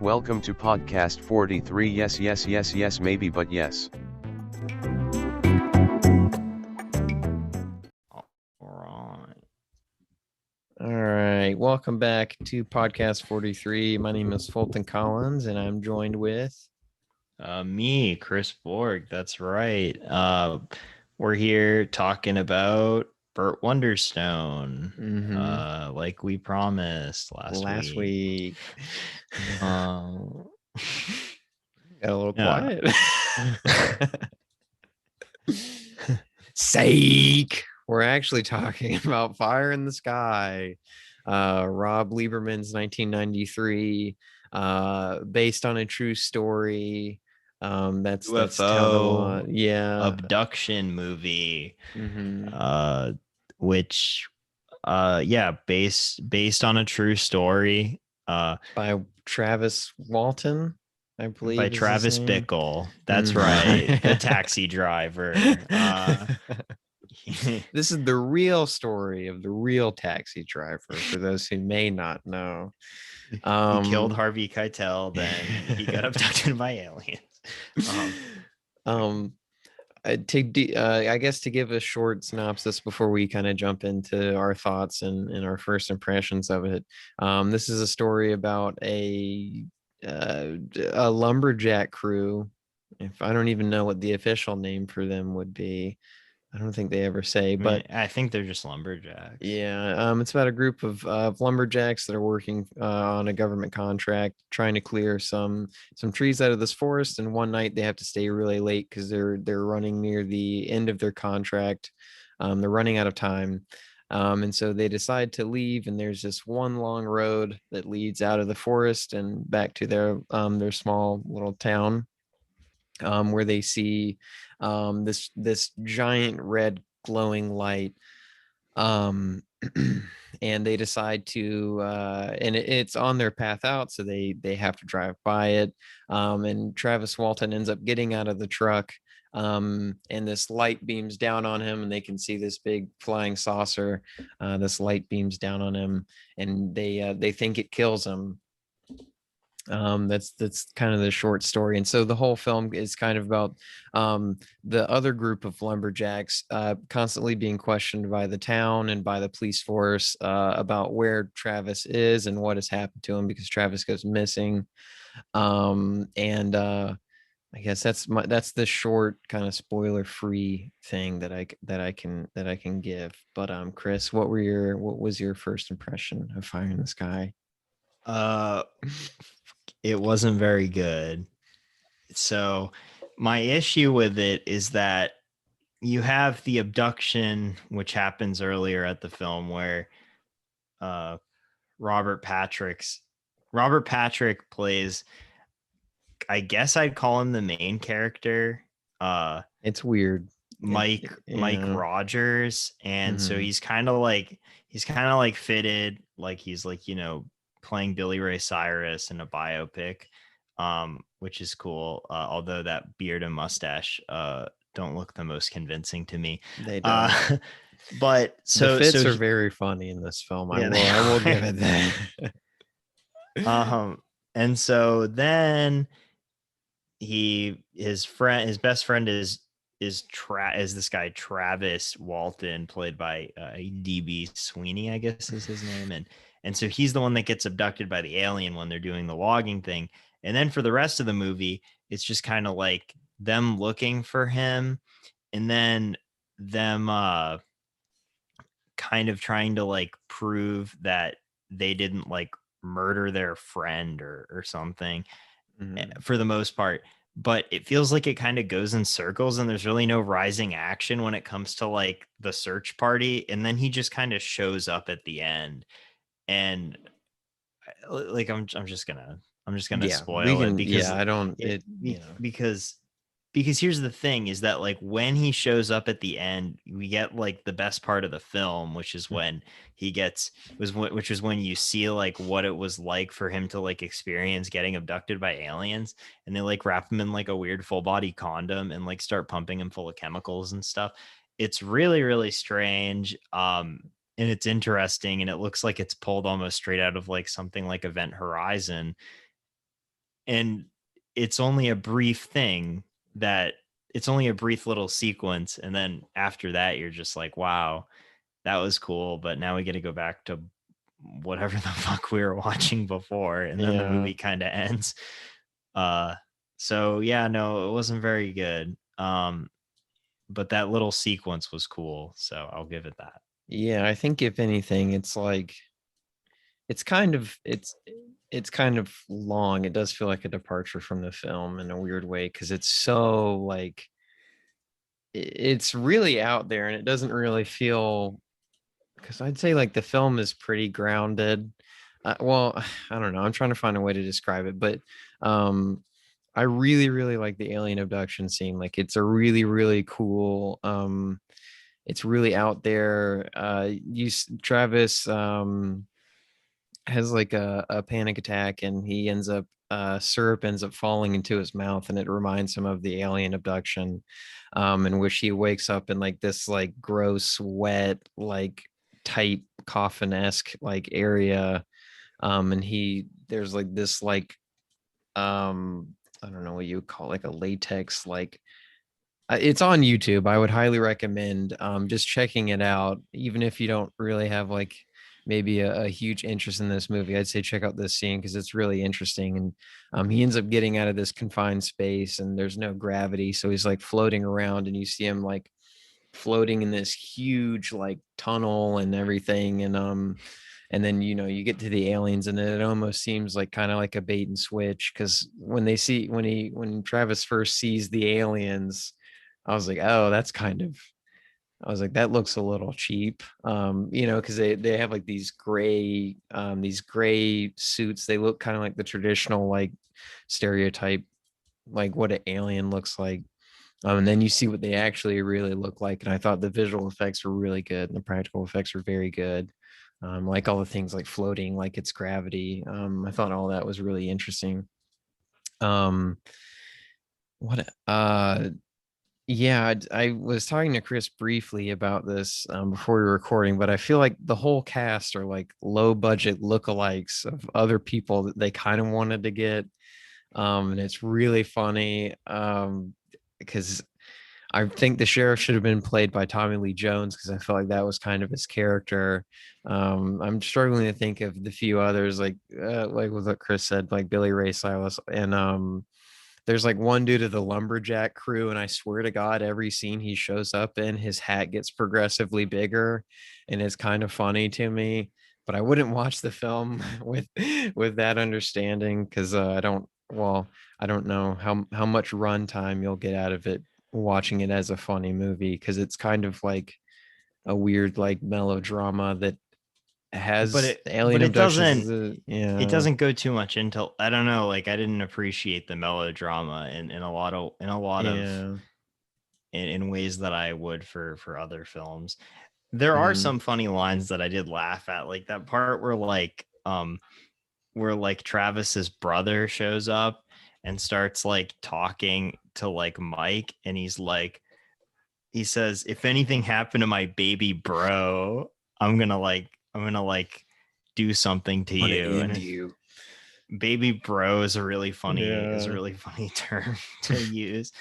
Welcome to podcast 43. Yes, yes, yes, yes, maybe, but yes. All right. Welcome back to podcast 43. My name is Fulton Collins, and I'm joined with me, Chris Borg. That's right. We're here talking about Burt Wonderstone, like we promised last week. Got a little Yeah. quiet. Psych. We're actually talking about Fire in the Sky, Rob Lieberman's 1993, based on a true story. That's UFO yeah, abduction movie, mm-hmm. which based on a true story, by Travis Walton, I believe, by Travis Bickle. That's right, the taxi driver. This is the real story of the real taxi driver, for those who may not know. He killed Harvey Keitel, then he got abducted by aliens. I guess to give a short synopsis before we kind of jump into our thoughts and our first impressions of it. This is a story about a lumberjack crew. If I don't even know what the official name for them would be. I don't think they ever say, but I think they're just lumberjacks. Yeah, it's about a group of lumberjacks that are working on a government contract, trying to clear some trees out of this forest. And one night they have to stay really late because they're running near the end of their contract. They're running out of time, and so they decide to leave. And there's this one long road that leads out of the forest and back to their small little town, where they see this giant red glowing light, and they decide to and it's on their path out, so they have to drive by it, and Travis Walton ends up getting out of the truck, and this light beams down on him, and they can see this big flying saucer. This light beams down on him, and they think it kills him. That's kind of the short story. And so the whole film is kind of about the other group of lumberjacks constantly being questioned by the town and by the police force about where Travis is and what has happened to him, because Travis goes missing. And I guess that's the short kind of spoiler free thing that I can give. But Chris, what was your first impression of Fire in the Sky? It wasn't very good. So my issue with it is that you have the abduction, which happens earlier at the film, where Robert Patrick plays, I guess I'd call him the main character. It's weird. Mike Rogers. And so he's kind of like fitted, like he's like, playing Billy Ray Cyrus in a biopic, which is cool. Although that beard and mustache don't look the most convincing to me. They don't. But the fits are very funny in this film. I will give it that. And so then his best friend is this guy Travis Walton, played by DB Sweeney, I guess is his name. And so he's the one that gets abducted by the alien when they're doing the logging thing. And then for the rest of the movie, it's just kind of like them looking for him, and then them kind of trying to like prove that they didn't like murder their friend or something, for the most part. But it feels like it kind of goes in circles, and there's really no rising action when it comes to like the search party. And then he just kind of shows up at the end. And like I'm just gonna spoil it, because because here's the thing is that like when he shows up at the end, we get like the best part of the film, which is when which is when you see like what it was like for him to like experience getting abducted by aliens, and they like wrap him in like a weird full body condom and like start pumping him full of chemicals and stuff. It's really, really strange. And it's interesting, and it looks like it's pulled almost straight out of like something like Event Horizon. and it's only a brief thing that it's only a brief little sequence, and then after that you're just like, wow, that was cool, but now we get to go back to whatever the fuck we were watching before, and then the movie kind of ends. So yeah, no, it wasn't very good. But that little sequence was cool, so I'll give it that. Yeah, I think if anything, it's like it's kind of long. It does feel like a departure from the film in a weird way because it's so like it's really out there and it doesn't really feel, because I'd say like the film is pretty grounded. Well, I don't know. I'm trying to find a way to describe it, but I really, really like the alien abduction scene. Like it's a really, really cool. It's really out there. Travis has like a panic attack and he ends up syrup ends up falling into his mouth and it reminds him of the alien abduction, in which he wakes up in like this like gross wet like tight coffin-esque like area, and there's like this like I don't know what you would call like a latex like it's on YouTube. I would highly recommend just checking it out, even if you don't really have like maybe a huge interest in this movie. I'd say check out this scene because it's really interesting. And he ends up getting out of this confined space, and there's no gravity, so he's like floating around, and you see him like floating in this huge like tunnel and everything. And then you get to the aliens and it almost seems like kind of like a bait and switch, because when Travis first sees the aliens, I was like, oh, that's kind of, I was like, that looks a little cheap, because they have like these gray suits. They look kind of like the traditional like stereotype, like what an alien looks like. And then you see what they actually really look like, and I thought the visual effects were really good, and the practical effects were very good. Like all the things like floating, like it's gravity. I thought all that was really interesting. Um, what Yeah, I was talking to Chris briefly about this before we were recording, but I feel like the whole cast are like low budget lookalikes of other people that they kind of wanted to get. And it's really funny because I think the sheriff should have been played by Tommy Lee Jones, because I felt like that was kind of his character. I'm struggling to think of the few others like what Chris said, like Billy Ray Cyrus, and there's like one dude of the lumberjack crew, and I swear to God, every scene he shows up in, his hat gets progressively bigger, and it's kind of funny to me. But I wouldn't watch the film with that understanding, because I don't know how much runtime you'll get out of it watching it as a funny movie, because it's kind of like a weird like melodrama that But has it alien but it abductions. doesn't it Yeah. doesn't go too much into, I don't know, like I didn't appreciate the melodrama in Yeah. in ways that I would for other films. There are Mm. some funny lines that I did laugh at, like that part where like Travis's brother shows up and starts like talking to like Mike, and he says, if anything happened to my baby bro, I'm gonna like do something to you. And You. baby bro is a Yeah. really funny term to use.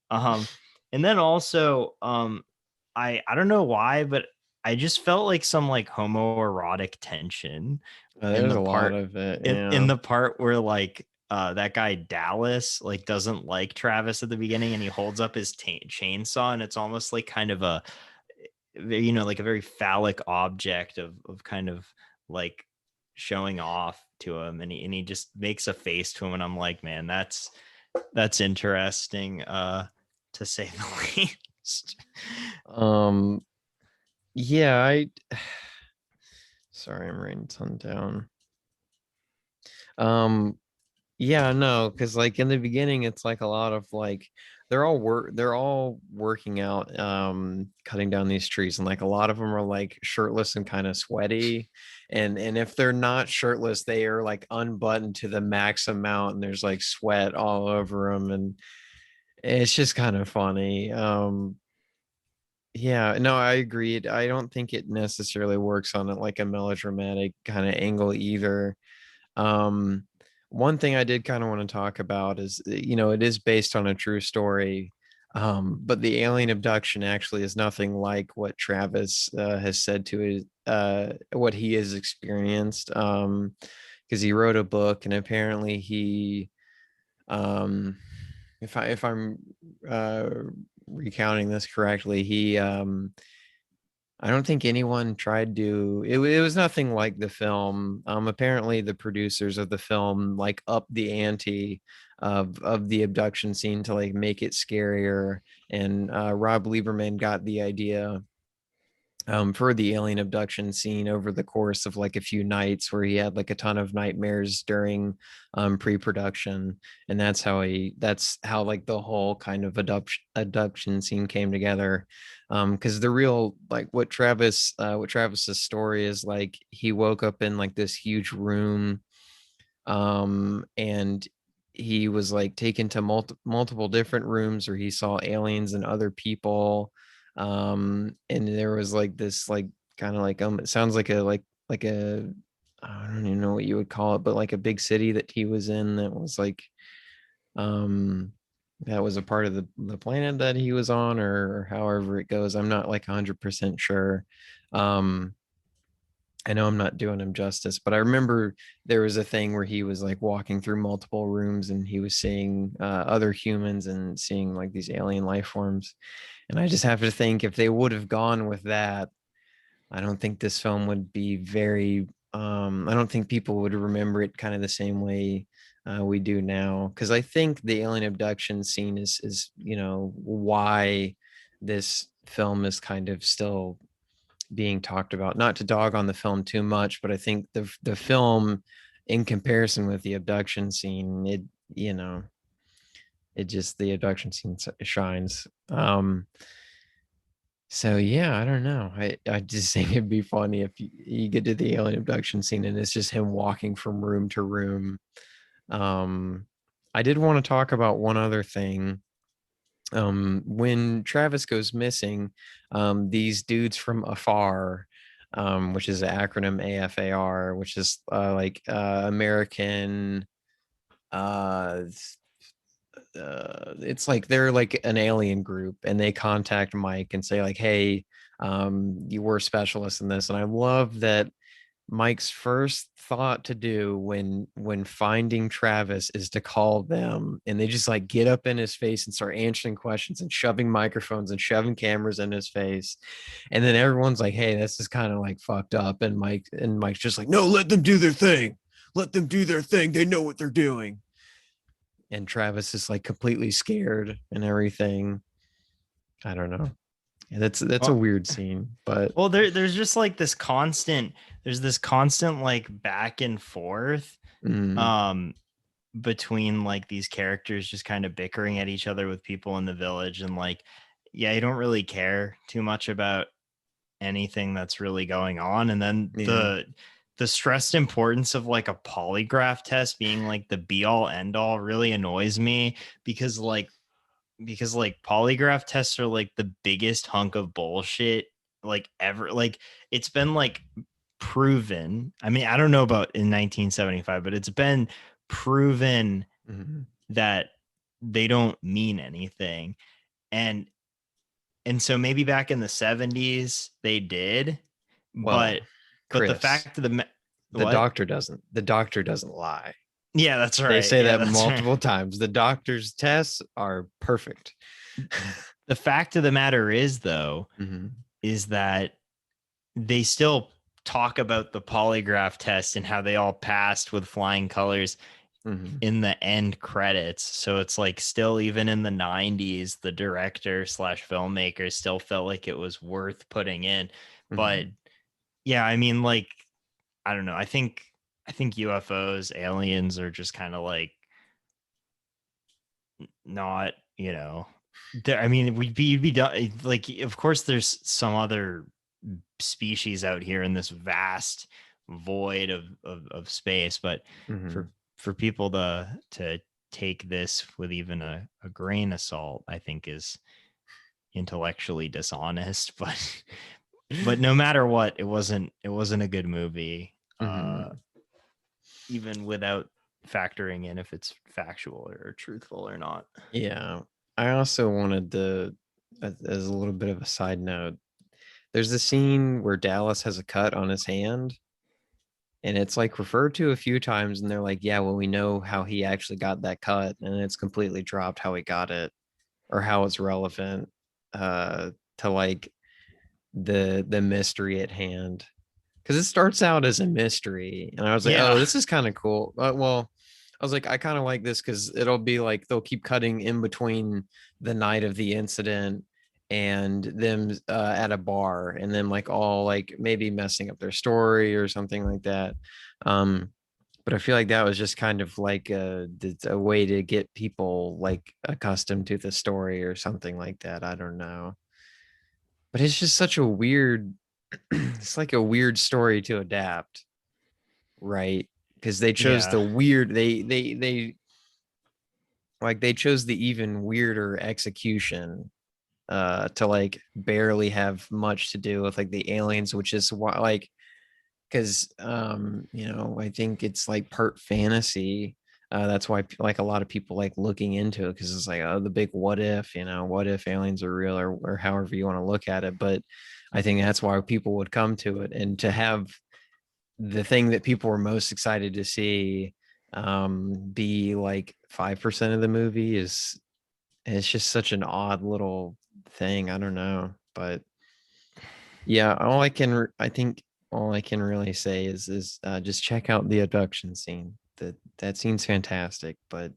Um, and then also, I don't know why, but I just felt like some like homoerotic tension in There's the a lot part of it. in Yeah. the part where like that guy Dallas like doesn't like Travis at the beginning, and he holds up his chainsaw, and it's almost like kind of a, like a very phallic object of kind of like showing off to him, and he just makes a face to him, and I'm like, man, that's interesting, to say the least. Um. Yeah. Sorry, I'm writing something down. Um. Yeah. No, because like in the beginning, it's like a lot of like they're all working out, cutting down these trees, and like a lot of them are like shirtless and kind of sweaty, and if they're not shirtless, they are like unbuttoned to the max amount, and there's like sweat all over them, and it's just kind of funny. Yeah, no, I agreed. I don't think it necessarily works on it like a melodramatic kind of angle either. Um, one thing I did kind of want to talk about is, it is based on a true story. But the alien abduction actually is nothing like what Travis has said to his, what he has experienced. Because he wrote a book, and apparently he, if I'm uh, recounting this correctly, he I don't think anyone tried to. It was nothing like the film. Apparently, the producers of the film like up the ante of the abduction scene to like make it scarier. And Rob Lieberman got the idea for the alien abduction scene over the course of like a few nights, where he had like a ton of nightmares during pre-production. And that's how like the whole kind of abduction scene came together. Because the real, like, what Travis's story is, like, he woke up in like this huge room, and he was like taken to multiple different rooms where he saw aliens and other people. And there was like this, like, kind of like, it sounds like a I don't even know what you would call it, but like a big city that he was in, that was like, um that was a part of the planet that he was on, or however it goes. I'm not like 100% sure. um I know I'm not doing him justice, but I remember there was a thing where he was like walking through multiple rooms, and he was seeing other humans and seeing like these alien life forms. And I just have to think, if they would have gone with that, I don't think this film would be very, I don't think people would remember it kind of the same way we do now. Because I think the alien abduction scene is why this film is kind of still being talked about. Not to dog on the film too much, but I think the film, in comparison with the abduction scene, you know it just, the abduction scene shines. So yeah, I don't know. I just think it'd be funny if you get to the alien abduction scene and it's just him walking from room to room. um I did want to talk about one other thing. When Travis goes missing, these dudes from afar, which is the acronym AFAR, which is American, uh it's like they're like an alien group, and they contact Mike and say like, hey, you were specialists in this. And I love that Mike's first thought to do when finding Travis is to call them, and they just like get up in his face and start answering questions and shoving microphones and shoving cameras in his face. And then everyone's like, hey, this is kind of like fucked up. And Mike's just like, no, let them do their thing. Let them do their thing. They know what they're doing. And Travis is like completely scared and everything. I don't know. Yeah, that's a weird scene, but Well, there's just like there's this constant like back and forth um between like these characters just kind of bickering at each other with people in the village. And like, yeah, you don't really care too much about anything that's really going on. And then yeah. the stressed importance of like a polygraph test being like the be all end all really annoys me, because polygraph tests are like the biggest hunk of bullshit like ever. Like, it's been like proven. I mean, I don't know about in 1975, but it's been proven Mhm. that they don't mean anything. And so maybe back in the 70s they did, Well, but the Chris, fact of the the what? doctor doesn't lie. Yeah, that's They right. say Yeah, that that's right. multiple times. The doctor's tests are perfect. The fact of the matter is, though, Mhm. is that they still talk about the polygraph test and how they all passed with flying colors Mhm. in the end credits. So it's like, still, even in the 90s, the director slash filmmaker still felt like it was worth putting in. But Mhm. yeah, I mean, like, I don't know. I think UFOs, aliens are just kind of like not, there. I mean, you'd be done. Like, of course, there's some other species out here in this vast void of space, but for Mhm. people to take this with even a grain of salt, I think is intellectually dishonest. But no matter what, it wasn't a good movie. Mhm. Even without factoring in if it's factual or truthful or not. Yeah. I also wanted to, as a little bit of a side note, there's the scene where Dallas has a cut on his hand, and it's like referred to a few times, and they're like, yeah, well, we know how he actually got that cut, and it's completely dropped how he got it or how it's relevant to like the mystery at hand. Because it starts out as a mystery, and I was like, Yeah. oh, this is kind of cool. Well, I was like, I kind of like this because it'll be like they'll keep cutting in between the night of the incident and them at a bar, and then like all like maybe messing up their story or something like that. But I feel like that was just kind of like a way to get people like accustomed to the story or something like that. I don't know. But it's just such a weird, it's like a weird story to adapt, right? Because they chose Yeah. the weird, they like they chose the even weirder execution to like barely have much to do with like the aliens, which is why like because you know, I think it's like part fantasy. That's why like a lot of people like looking into it because it's like, oh, the big what if, you know, what if aliens are real, or however you want to look at it. But I think that's why people would come to it, and to have the thing that people were most excited to see be like 5% of the movie is, it's just such an odd little thing. I don't know, but yeah, I think all I can really say is just check out the abduction scene. That scene's fantastic, but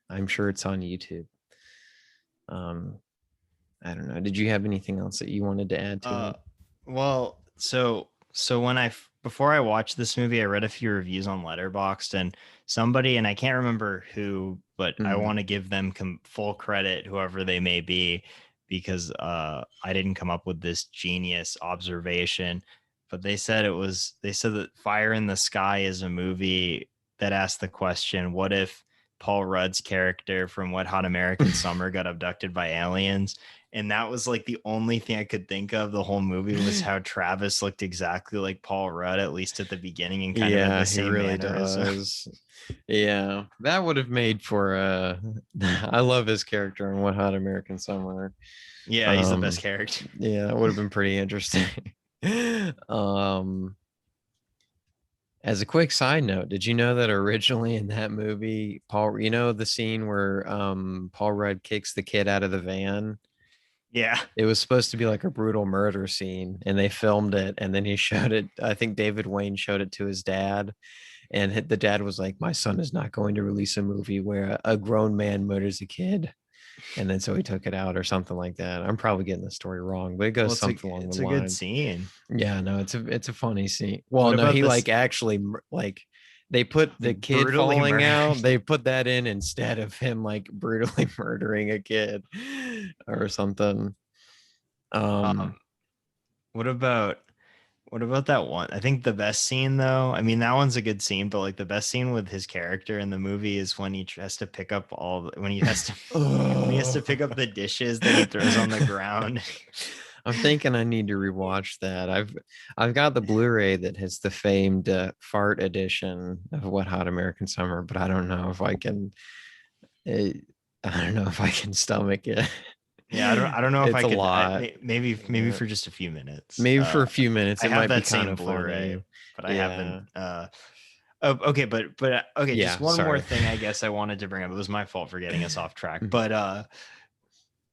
I'm sure it's on YouTube. Um, I don't know. Did you have anything else that you wanted to add to it? Well, so when before I watched this movie, I read a few reviews on Letterboxd, and somebody, and I can't remember who, but I Mhm. want to give them full credit, whoever they may be, because I didn't come up with this genius observation, but they said that Fire in the Sky is a movie that asked the question, what if Paul Rudd's character from Wet Hot American Summer got abducted by aliens? And that was like the only thing I could think of the whole movie was how Travis looked exactly like Paul Rudd, at least at the beginning, and kind of had Yeah, the he same really mannerism. does. Yeah, that would have made for I love his character in What Hot American Summer. Yeah, he's the best character. Yeah, that would have been pretty interesting. um as a quick side note, did you know that originally in that movie, Paul, you know the scene where Paul Rudd kicks the kid out of the van? Yeah. It was supposed to be like a brutal murder scene, and they filmed it, and then he showed it. I think David Wayne showed it to his dad, and the dad was like, "My son is not going to release a movie where a grown man murders a kid." And then so he took it out or something like that. I'm probably getting the story wrong, but it Well, goes something along it's the a good lines. scene. Yeah, no, it's a funny scene. Well, What no, about he this like actually like they put the kid brutally falling out. murdered? They put that in instead of him like brutally murdering a kid or something. Um, what about that one? I think the best scene, though, I mean, that one's a good scene, but like the best scene with his character in the movie is when he has to pick up when he has to when he has to pick up the dishes that he throws on the ground. I'm thinking I need to rewatch that. I've got the Blu-ray that has the famed fart edition of What Hot American Summer, but I don't know if I can. eh, I don't know if I can stomach it. Yeah, I don't know if It's I a could. lot. Maybe Yeah. for just a few minutes. Maybe for a few minutes, I it have might be that kind same of Blu-ray, funny. but I haven't. Yeah. Oh, okay, but okay. Just Yeah. one more Sorry. thing, I guess I wanted to bring up. It was my fault for getting us off track, Mhm.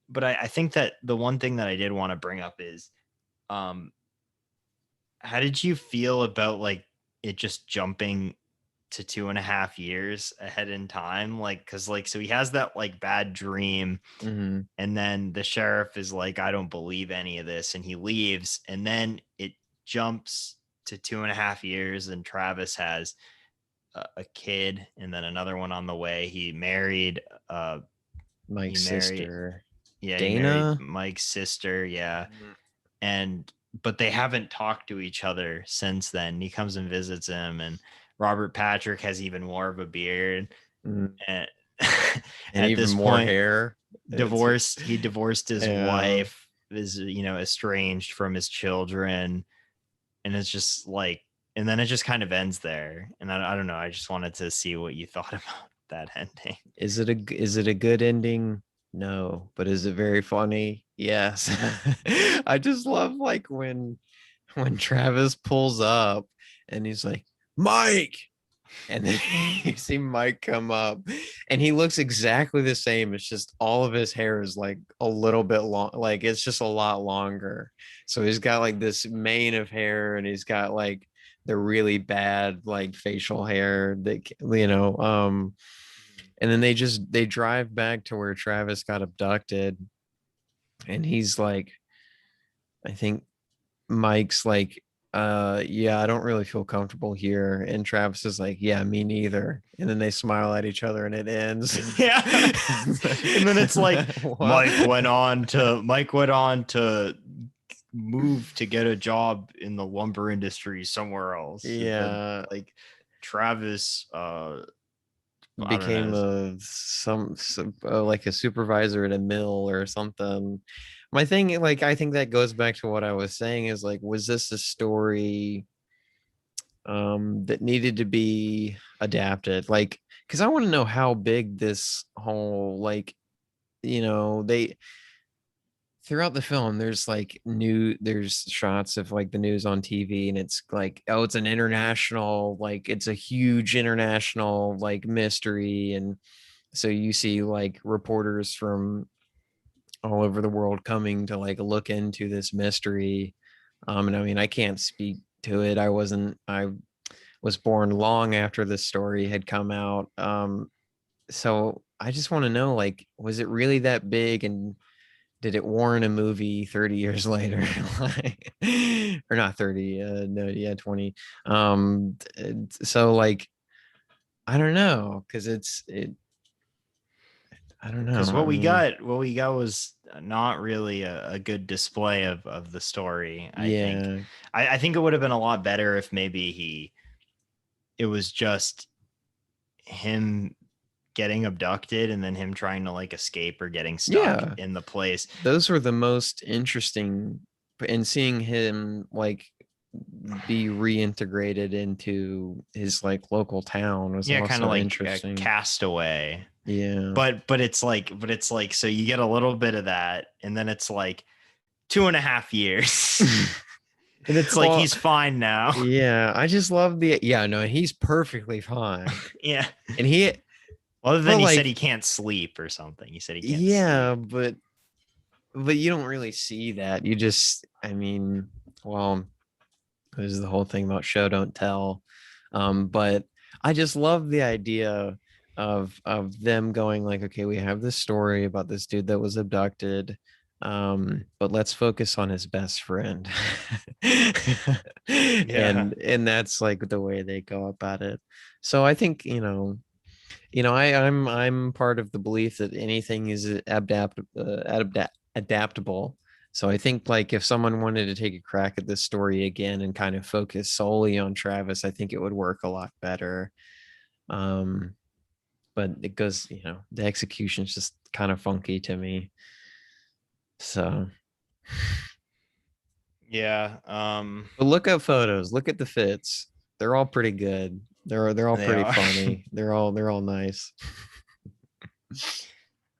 but I think that the one thing that I did want to bring up is, um, how did you feel about like it just jumping to 2.5 years ahead in time? Like, cause like, so he has that like bad dream, Mhm. and then the sheriff is like, I don't believe any of this, and he leaves, and then it jumps to 2.5 years, and Travis has a kid, and then another one on the way. Uh he Mike's married sister, yeah, he married Dana. Mike's sister, yeah. Mhm. And but they haven't talked to each other since then. He comes and visits him, and Robert Patrick has even more of a beard, Mhm. and And at even this more point hair. It's he divorced his yeah. wife, is estranged from his children, and it's just like and then it just kind of ends there. And I don't know. I just wanted to see what you thought about that ending. Is it a good ending? No, but is it very funny? Yes. I just love like when Travis pulls up and he's like, Mike, and then you see Mike come up and he looks exactly the same. It's just all of his hair is like a little bit long, like it's just a lot longer. So he's got like this mane of hair and he's got like the really bad like facial hair that and then they drive back to where Travis got abducted and he's like, I think Mike's like, yeah, I don't really feel comfortable here. And Travis is like, yeah, me neither. And then they smile at each other and it ends. Yeah. And then it's like Mike went on to move to get a job in the lumber industry somewhere else. Yeah. Like Travis became like a supervisor at a mill or something. My thing, like, I think that goes back to what I was saying is like, was this a story that needed to be adapted? Like, because I want to know how big this whole, like, they throughout the film there's shots of like the news on TV and it's like, oh, it's an international, like it's a huge international like mystery. And so you see like reporters from all over the world coming to like look into this mystery. And I mean, I can't speak to it. I was born long after this story had come out. So I just want to know, like, was it really that big, and did it warrant a movie 30 years later? Like, or not 30, no, yeah, 20. So like, I don't know, because I don't know. Because I mean, what we got was not really a good display of the story. I think. yeah, I think it would have been a lot better if maybe it was just him getting abducted and then him trying to like escape or getting stuck yeah, in the place. those were the most interesting, and seeing him like be reintegrated into his like local town was Yeah, kind of also like interesting. Castaway. Yeah. But it's like so you get a little bit of that, and then it's like 2.5 years. And it's like, Well, he's fine now. yeah, I just love no, he's perfectly fine. Yeah. And Other than he like, said he can't sleep or something. He said he can't yeah, sleep. but you don't really see that. You just, I mean, well, this is the whole thing about show don't tell. But I just love the idea of them going like, okay, we have this story about this dude that was abducted, but let's focus on his best friend. Yeah. And that's like the way they go about it. So I think, I'm part of the belief that anything is adaptable. So I think like if someone wanted to take a crack at this story again and kind of focus solely on Travis, I think it would work a lot better. But it goes, the execution is just kind of funky to me. So Yeah. but look up photos, look at the fits. They're all pretty good. They're all They pretty are. funny. They're all nice.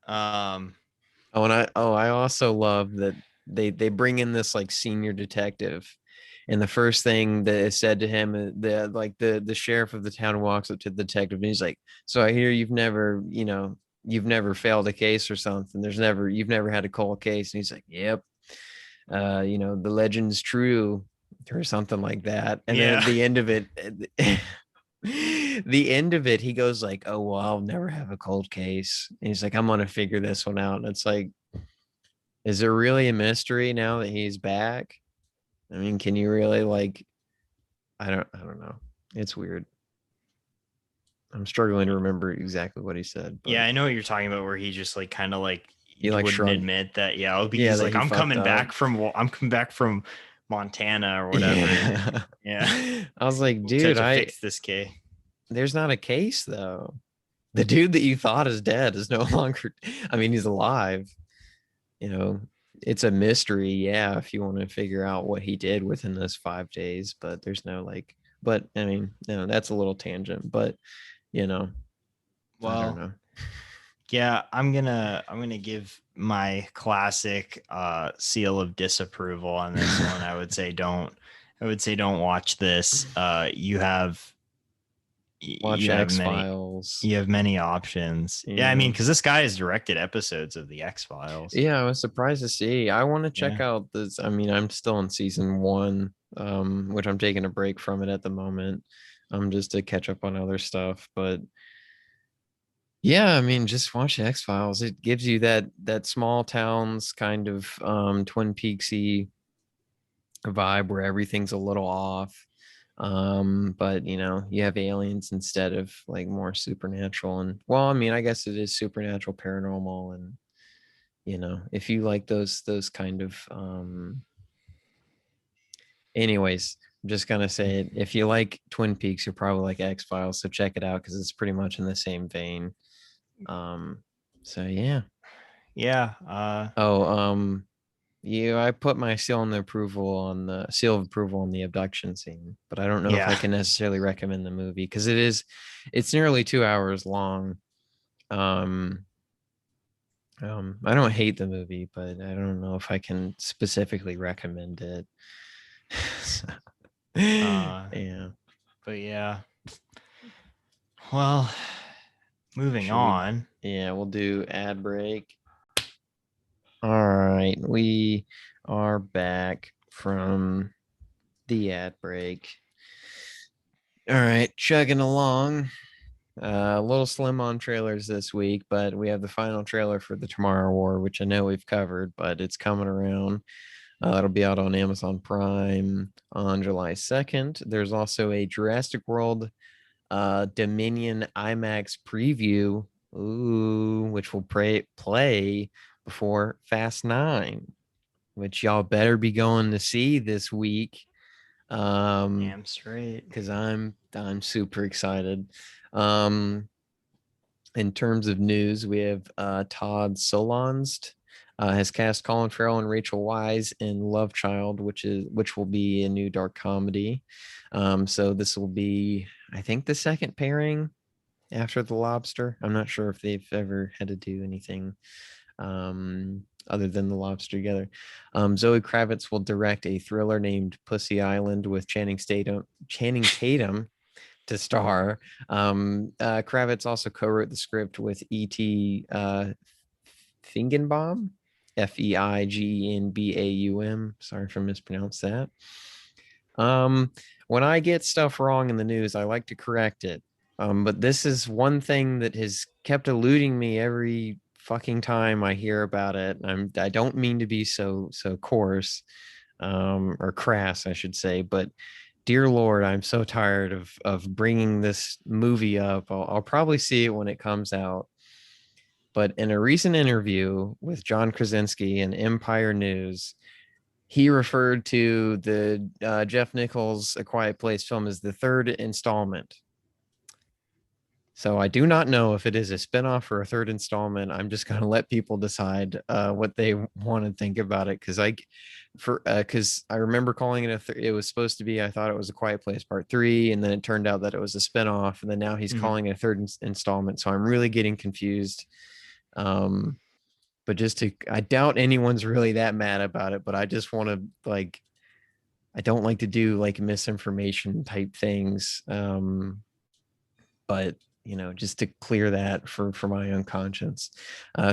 Oh, and I also love that they bring in this like senior detective, and the first thing that is said to him, the sheriff of the town walks up to the detective and he's like, so I hear you've never failed a case or something. You've never had a cold case. And he's like, yep. The legend's true, or something like that. And then at yeah. the end of it, he goes like, oh, well, I'll never have a cold case. And he's like, I'm gonna figure this one out. And it's like, is there really a mystery now that he's back? I mean, can you really like, I don't know. It's weird. I'm struggling to remember exactly what he said. Yeah, I know what you're talking about, where he just like kind of like he like wouldn't shrugged. admit that. Yeah, Yeah, he's that like, he I'm fucked coming up. back from Montana or whatever. Yeah. I was like, To dude, fix this case. there's not a case though. The dude that you thought is dead is no longer, I mean, he's alive. It's a mystery, yeah, if you want to figure out what he did within those 5 days, but there's no like But I mean, that's a little tangent, but I don't Well, know. yeah, I'm gonna give my classic seal of disapproval on this one. I would say don't watch this. Watch You have many X-Files. you have many options. Yeah, I Yeah. mean, because this guy has directed episodes of the X-Files. Yeah, I was surprised to see. I want to check Yeah. out this. I mean, I'm still in season 1, which I'm taking a break from it at the moment, just to catch up on other stuff. But yeah, I mean, just watch X-Files. It gives you that small towns kind of Twin Peaksy vibe where everything's a little off. But you have aliens instead of like more supernatural. And well, I mean, I guess it is supernatural, paranormal, and if you like those kind of anyways, I'm just gonna say it. If you like Twin Peaks, you'll probably like X-Files, so check it out because it's pretty much in the same vein. So yeah. Yeah. Oh, I put my seal of approval on the abduction scene, but I don't know if I Yeah. can necessarily recommend the movie because it's nearly 2 hours long. Um, I don't hate the movie, but I don't know if I can specifically recommend it. So, yeah. But yeah. Well, moving Should we? on. Yeah, we'll do ad break. All right, we are back from the ad break. All right, chugging along. A little slim on trailers this week, but we have the final trailer for the Tomorrow War, which I know we've covered, but it's coming around. It'll be out on Amazon Prime on July 2nd. There's also a Jurassic World Dominion IMAX preview, which will play before Fast 9, which y'all better be going to see this week. Damn straight. Because I'm super excited. Um, in terms of news, we have Todd Solondz has cast Colin Farrell and Rachel Weisz in Love Child, which will be a new dark comedy. So this will be, I think, the second pairing after The Lobster. I'm not sure if they've ever had to do anything other than The Lobster together. Zoe Kravitz will direct a thriller named Pussy Island with Channing Tatum to star. Kravitz also co-wrote the script with E.T. Feigenbaum, Feigenbaum. Sorry if I mispronounced that. When I get stuff wrong in the news, I like to correct it. But this is one thing that has kept eluding me every fucking time I hear about it. I don't mean to be so coarse, or crass, I should say, but dear Lord, I'm so tired of bringing this movie up. I'll probably see it when it comes out. But in a recent interview with John Krasinski in Empire News, he referred to the Jeff Nichols A Quiet Place film as the third installment. So I do not know if it is a spinoff or a third installment. I'm just going to let people decide what they want to think about it, because I remember calling it it was supposed to be, I thought it was A Quiet Place Part 3, and then it turned out that it was a spinoff, and then now he's calling it a third installment. So I'm really getting confused. But I doubt anyone's really that mad about it, but I just want to I don't like to do like misinformation type things. But just to clear that for my own conscience.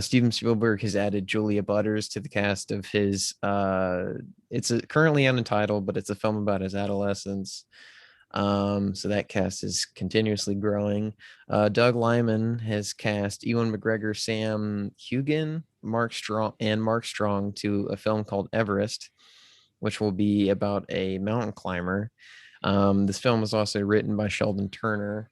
Steven Spielberg has added Julia Butters to the cast of his it's currently unentitled, but it's a film about his adolescence. So that cast is continuously growing. Doug Liman has cast Ewan McGregor, Sam Heughan, Mark Strong to a film called Everest, which will be about a mountain climber. This film was also written by Sheldon Turner.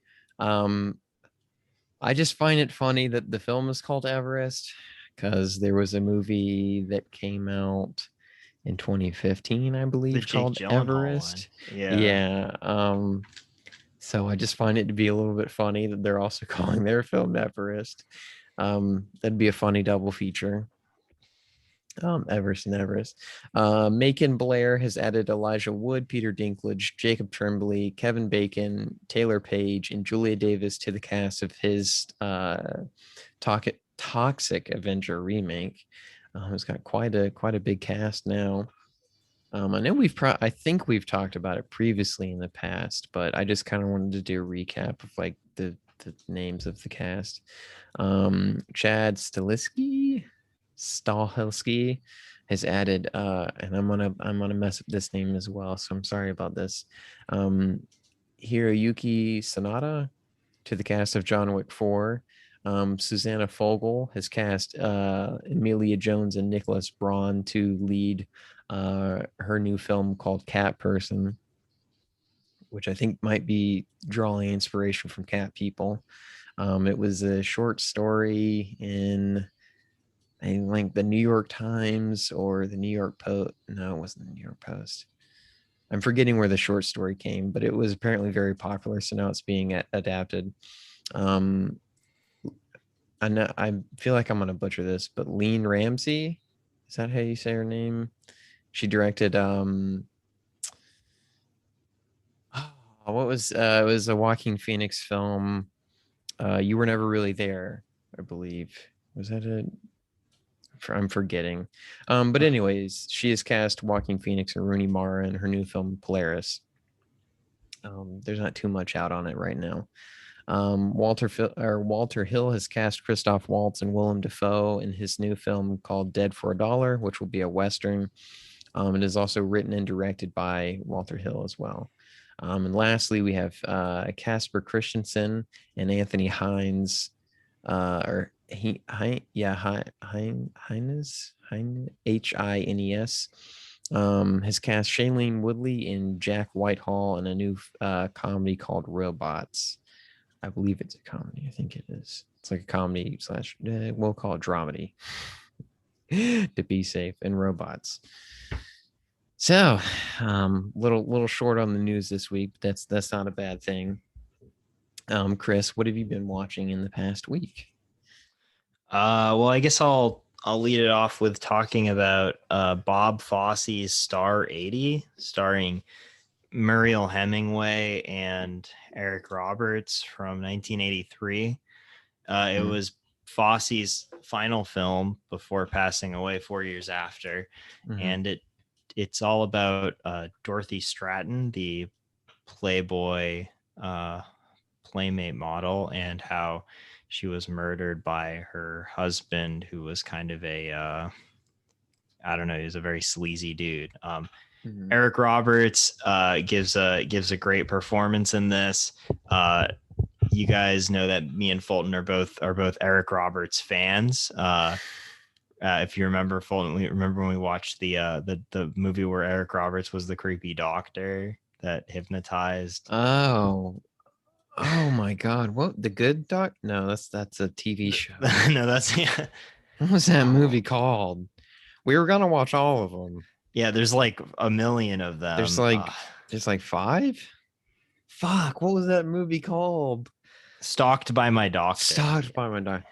I just find it funny that the film is called Everest, because there was a movie that came out in 2015, I believe, called Everest. Yeah. So I just find it to be a little bit funny that they're also calling their film Everest. That'd be a funny double feature. Everest and Everest. Macon Blair has added Elijah Wood, Peter Dinklage, Jacob Tremblay, Kevin Bacon, Taylor Page, and Julia Davis to the cast of his Toxic Avenger remake. It's got quite a big cast now. I know I think we've talked about it previously in the past, but I just kind of wanted to do a recap of like the names of the cast. Chad Stahelski has added, and I'm gonna mess up this name as well, so I'm sorry about this. Hiroyuki Sanada to the cast of John Wick 4. Susanna Fogel has cast Emilia Jones and Nicholas Braun to lead her new film called Cat Person, which I think might be drawing inspiration from Cat People. It was a short story in, I think, the New York Times or the New York Post. No, it wasn't the New York Post. I'm forgetting where the short story came, but it was apparently very popular, so now it's being adapted. I feel like I'm gonna butcher this, but Lean Ramsey, is that how you say her name? She directed what was it was a Joaquin Phoenix film. You Were Never Really There, I believe. Was that it? I'm forgetting. But anyways, she has cast Joaquin Phoenix and Rooney Mara in her new film Polaris. There's not too much out on it right now. Walter Hill has cast Christoph Waltz and Willem Dafoe in his new film called Dead for a Dollar, which will be a Western. It is also written and directed by Walter Hill as well. And lastly, we have Casper Christensen and Anthony Hines, Hines, Hines, has cast Shailene Woodley and Jack Whitehall in a new comedy called Robots. I believe it's a comedy. I think it is. It's like a comedy / we'll call it dramedy to be safe, and Robots. So, little short on the news this week, but that's not a bad thing. Chris, what have you been watching in the past week? Well, I guess I'll lead it off with talking about Bob Fosse's Star 80, starring Muriel Hemingway and Eric Roberts from 1983. It was Fosse's final film before passing away 4 years after, and it's all about Dorothy Stratton, the Playboy Playmate model, and how she was murdered by her husband, who was kind of a I don't know, he was a very sleazy dude. Eric Roberts gives a great performance in this. You guys know that me and Fulton are both Eric Roberts fans. If you remember, Fulton, remember when we watched the movie where Eric Roberts was the creepy doctor that hypnotized. Oh my God! What, The Good Doc? No, that's a TV show. No, that's What was that movie called? We were gonna watch all of them. Yeah, there's like a million of them. There's like 5. Fuck! What was that movie called? Stalked by My Doctor. Stalked by My Doctor.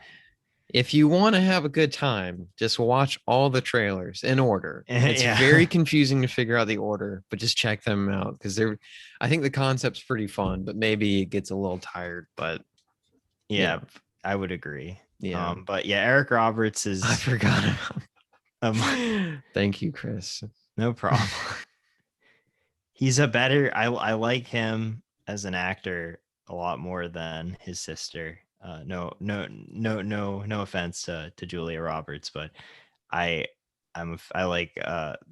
If you want to have a good time, just watch all the trailers in order. It's very confusing to figure out the order, but just check them out because I think the concept's pretty fun, but maybe it gets a little tired. But yeah, I would agree. Yeah. But yeah, Eric Roberts is. I forgot about. Thank you, Chris. No problem. He's a better. I like him as an actor a lot more than his sister. No offense to Julia Roberts, but I like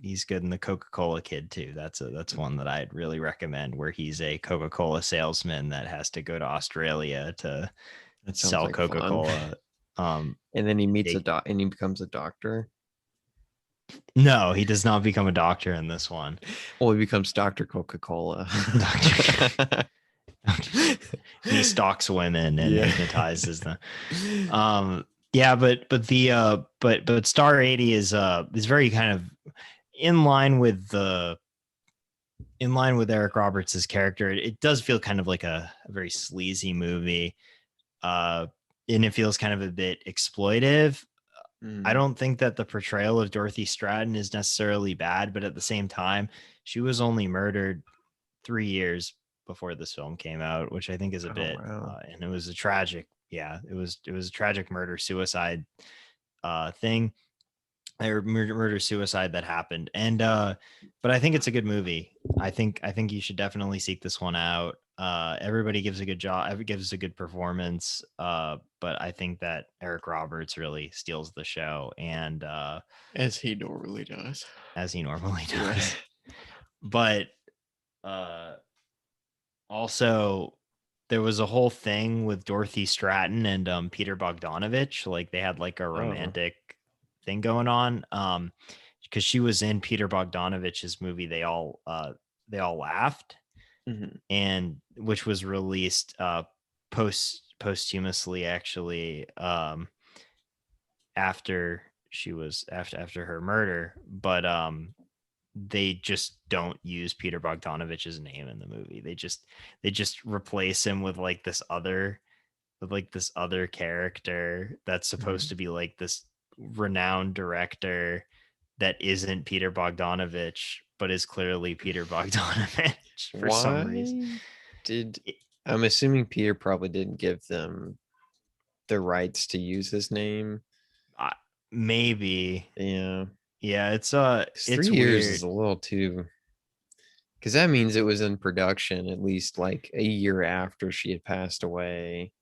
he's good in the Coca-Cola Kid too. That's one that I'd really recommend, where he's a Coca-Cola salesman that has to go to Australia to sell like Coca-Cola. And then he meets and he becomes a doctor. No, he does not become a doctor in this one. Well, he becomes Dr. Coca-Cola. He stalks women and hypnotizes them. But Star 80 is very kind of in line with Eric Roberts' character. It does feel kind of like a very sleazy movie, and it feels kind of a bit exploitive. I don't think that the portrayal of Dorothy Stratton is necessarily bad, but at the same time, she was only murdered 3 years before this film came out, which I think is a Oh bit, wow. and it was a tragic, it was a tragic murder suicide thing, or murder suicide that happened. And but I think it's a good movie. I think you should definitely seek this one out. Everybody gives a good job, gives a good performance, but I think that Eric Roberts really steals the show, and As he normally does. as he normally does. Right. But uh also, there was a whole thing with Dorothy Stratton and Peter Bogdanovich. Like they had like a Oh. romantic thing going on. Because she was in Peter Bogdanovich's movie, they all laughed, Mhm. and which was released posthumously, actually, after her murder. But they just don't use Peter Bogdanovich's name in the movie. They just replace him with like this other, character that's supposed to be like this renowned director that isn't Peter Bogdanovich, but is clearly Peter Bogdanovich for some reason. Why did It- I'm assuming Peter probably didn't give them the rights to use his name. I- Maybe, Yeah. yeah. 'Cause It's 3 years is weird. a little too, because that means it was in production at least like a year after she had passed away,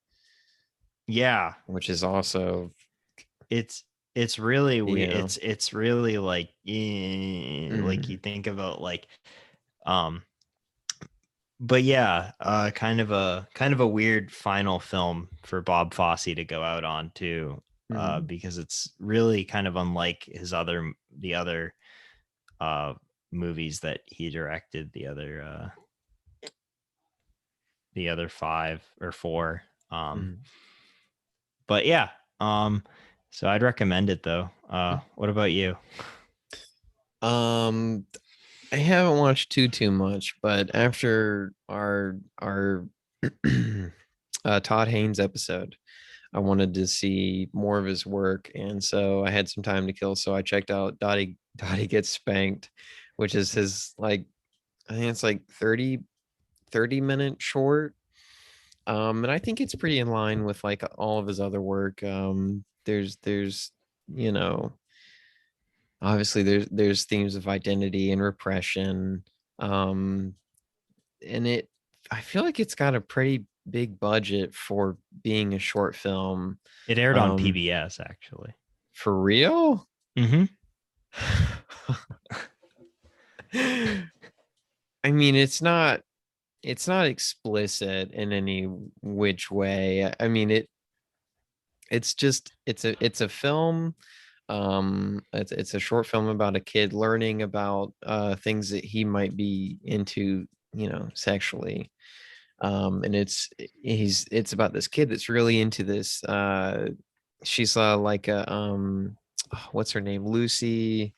Yeah, which is also, it's really you weird. know, It's really like you mhm, think about like um but yeah, kind of a weird final film for Bob Fosse to go out on too, mhm. because it's really kind of unlike the other uh movies that he directed, the other five or four. Mhm. But yeah, so I'd recommend it though. What about you? Um, I haven't watched too much, but after our Todd Haynes episode, I wanted to see more of his work, and so I had some time to kill. So I checked out Dottie Gets Spanked, which is his like, I think it's like 30-minute short. And I think it's pretty in line with like all of his other work. There's you know, obviously there's themes of identity and repression. Um, and I feel like it's got a pretty big budget for being a short film. It aired on Um, PBS actually. for real? Mm-hmm. I mean, it's not explicit in any which way. I mean, it's just it's a film. It's a short film about a kid learning about things that he might be into, sexually. And it's about this kid that's really into this. She's like a what's her name? Lucy.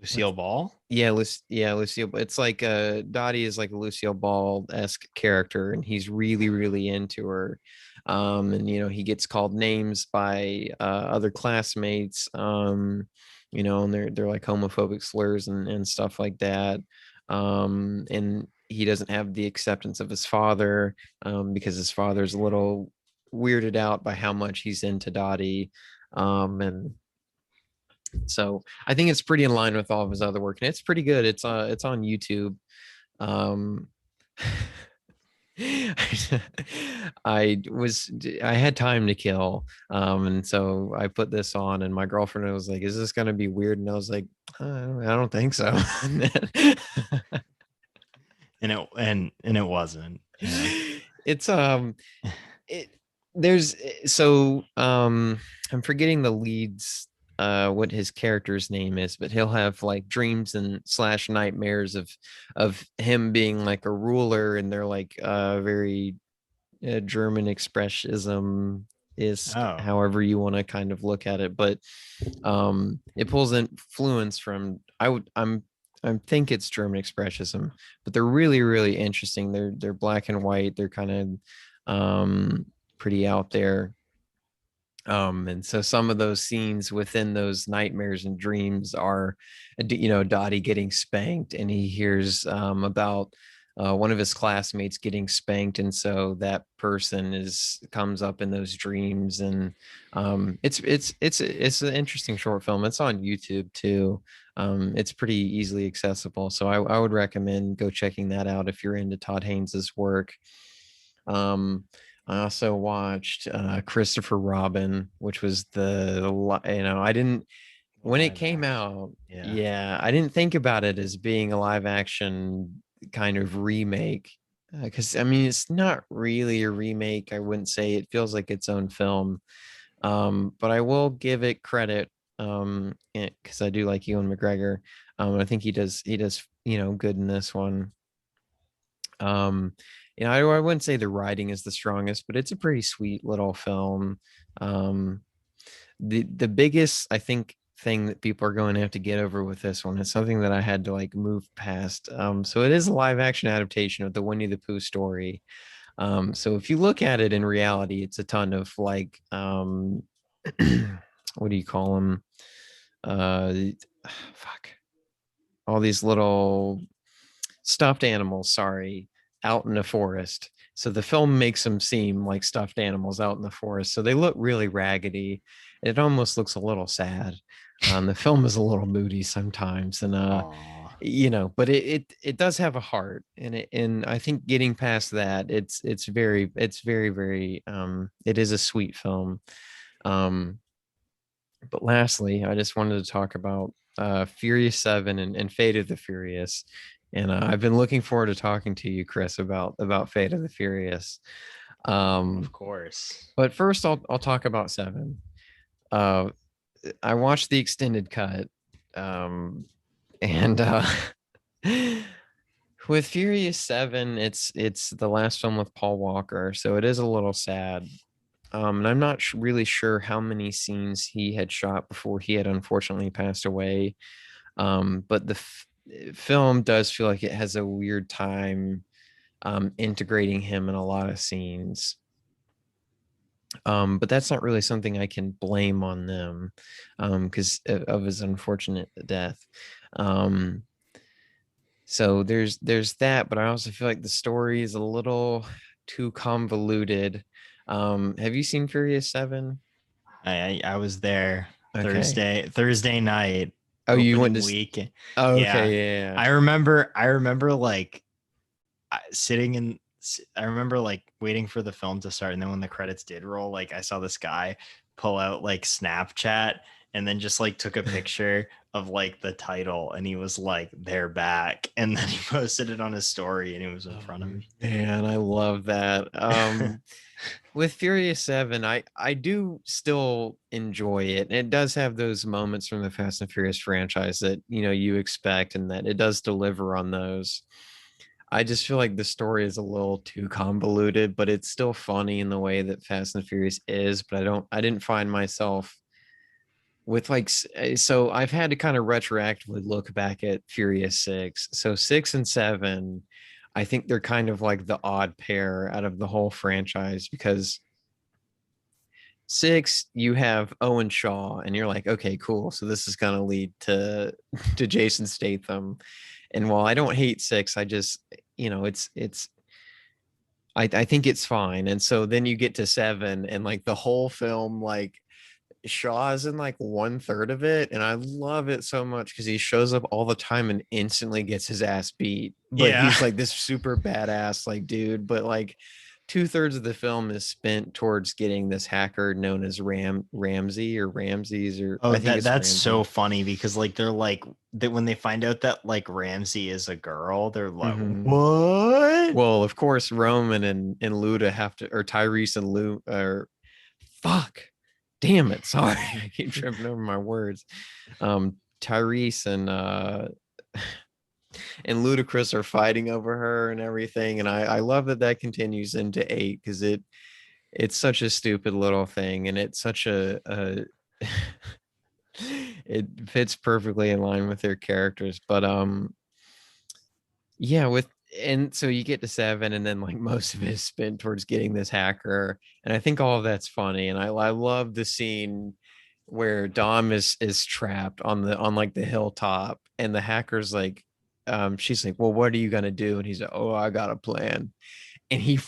Lucille Ball. Yeah, yeah, Lucille. It's like Dottie is like a Lucille Ball-esque character, and he's really, really into her. And he gets called names by other classmates, and they're like homophobic slurs and stuff like that. And he doesn't have the acceptance of his father, because his father's a little weirded out by how much he's into Dottie. And so I think it's pretty in line with all of his other work, and it's pretty good. It's on YouTube. Um, I had time to kill, and so I put this on, and my girlfriend was like, "Is this gonna be weird?" And I was like, I don't think so." And it wasn't. Yeah. It's it there's so I'm forgetting the lead's what his character's name is, but he'll have like dreams and slash nightmares of him being like a ruler, and they're like very German expressionism is Oh, however you want to kind of look at it. But it pulls influence from, I think it's German expressionism, but they're really, really interesting. They're black and white. They're kind of pretty out there. And so some of those scenes within those nightmares and dreams are, Dottie getting spanked, and he hears about one of his classmates getting spanked, and so that person comes up in those dreams, and it's an interesting short film. It's on YouTube too. It's pretty easily accessible, so I would recommend go checking that out if you're into Todd Haynes's work. Um, I also watched Christopher Robin, which was I didn't when it Live came action. out. Yeah. Yeah, I didn't think about it as being a live action kind of remake, because I mean it's not really a remake. I wouldn't say it feels like its own film. But I will give it credit, because I do like Ewan McGregor. I think he does good in this one. Um, I wouldn't say the writing is the strongest, but it's a pretty sweet little film. Um, the biggest, I think, thing that people are going to have to get over with this one is something that I had to like move past. So it is a live action adaptation of the Winnie the Pooh story. So if you look at it in reality, it's a ton of like what do you call them? Uh, fuck, all these little stuffed animals, sorry, out in the forest. So the film makes them seem like stuffed animals out in the forest. So they look really raggedy. It almost looks a little sad. The film is a little moody sometimes, and Aw. but it does have a heart, and I think getting past that, it's very it is a sweet film. Um, but lastly, I just wanted to talk about Furious 7 and Fate of the Furious. And I've been looking forward to talking to you, Chris, about Fate of the Furious. Of Um, course. but first, I'll talk about 7. Uh, I watched the extended cut, and with Furious 7, it's the last film with Paul Walker, so it is a little sad. And I'm not really sure how many scenes he had shot before he had unfortunately passed away. But the film does feel like it has a weird time integrating him in a lot of scenes. But that's not really something I can blame on them, because of his unfortunate death. Um, so there's that, but I also feel like the story is a little too convoluted. Have you seen Furious 7? I was there Okay. Thursday night, Oh, you went opening to week. oh, Yeah. okay, yeah, I remember like sitting in I remember like waiting for the film to start, and then when the credits did roll, like I saw this guy pull out like Snapchat and then just like took a yeah. picture of like the title, and he was like, "They're back," and then he posted it on his story, and it was in front of me. Man, I love that. With Furious 7, I do still enjoy it. And it does have those moments from the Fast and Furious franchise that, you expect, and that it does deliver on those. I just feel like the story is a little too convoluted, but it's still funny in the way that Fast and Furious is, but I didn't find myself with like so I've had to kind of retroactively look back at Furious 6. So 6 and 7, I think they're kind of like the odd pair out of the whole franchise, because 6 you have Owen Shaw, and you're like, okay, cool. So this is gonna lead to to Jason Statham. And while I don't hate 6, I just it's I think it's fine. And so then you get to 7, and like the whole film, like Shaw is in like 1/3 of it, and I love it so much because he shows up all the time and instantly gets his ass beat. But Yeah. he's like this super badass like dude. But like 2/3 of the film is spent towards getting this hacker known as Ramsey or Ramses, or Oh, I think it's that's so Ramsey. funny because like they're like that when they find out that like Ramsey is a girl, they're like, Mhm. "What?" Well, of course, Roman and Luda have to, or Tyrese and Lou, or fuck, damn it, sorry, I keep tripping over my words. Tyrese and Ludacris are fighting over her and everything, and I love that continues into 8, because it's such a stupid little thing, and it's such a it fits perfectly in line with their characters. But yeah, with and so you get to 7, and then like most of it is spent towards getting this hacker, and I think all of that's funny, and I love the scene where Dom is trapped on like the hilltop, and the hacker's like, she's like, well, what are you gonna do? And he's like, oh, I got a plan. And he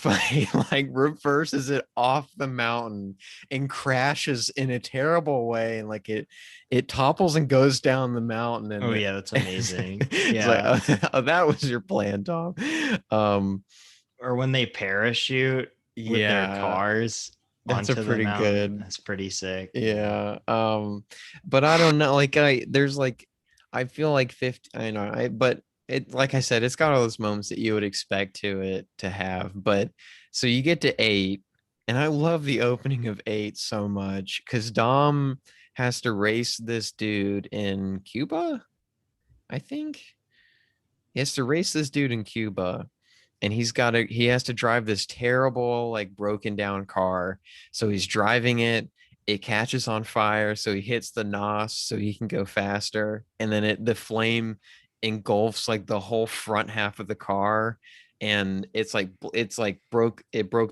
like reverses it off the mountain and crashes in a terrible way, and like it topples and goes down the mountain. And Oh yeah, that's amazing. it's Yeah. like, oh, that was your plan, Tom. um Or when they parachute with their yeah, cars that's a onto the pretty mountain. good, That's pretty sick. yeah. But I don't know, like there's like, I feel like 50, I know, but it, like I said, it's got all those moments that you would expect it to have. But so you get to 8, and I love the opening of 8 so much because Dom has to race this dude in Cuba, I think. He has to race this dude in Cuba, and he has to drive this terrible, like broken down car. So he's driving it catches on fire, so he hits the nos so he can go faster, and then the flame engulfs like the whole front half of the car, and it broke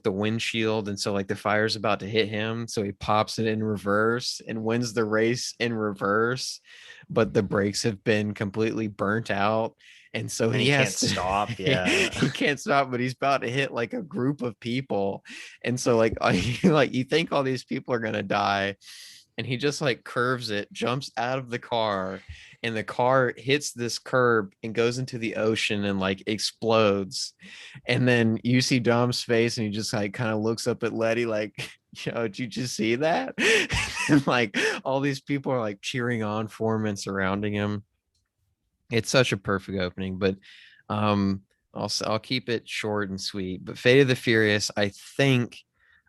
the windshield, and so like the fire's about to hit him, so he pops it in reverse and wins the race in reverse, but the brakes have been completely burnt out, and so And he he can't has to stop. Yeah. he can't stop, but he's about to hit like a group of people, and so like like you think all these people are gonna die, and he just like curves it, jumps out of the car, and the car hits this curb and goes into the ocean and like explodes. And then you see Dom's face, and he just like kind of looks up at Letty like, yo, did you just see that? And like all these people are like cheering on for him and surrounding him. It's such a perfect opening, but I'll keep it short and sweet. But Fate of the Furious, I think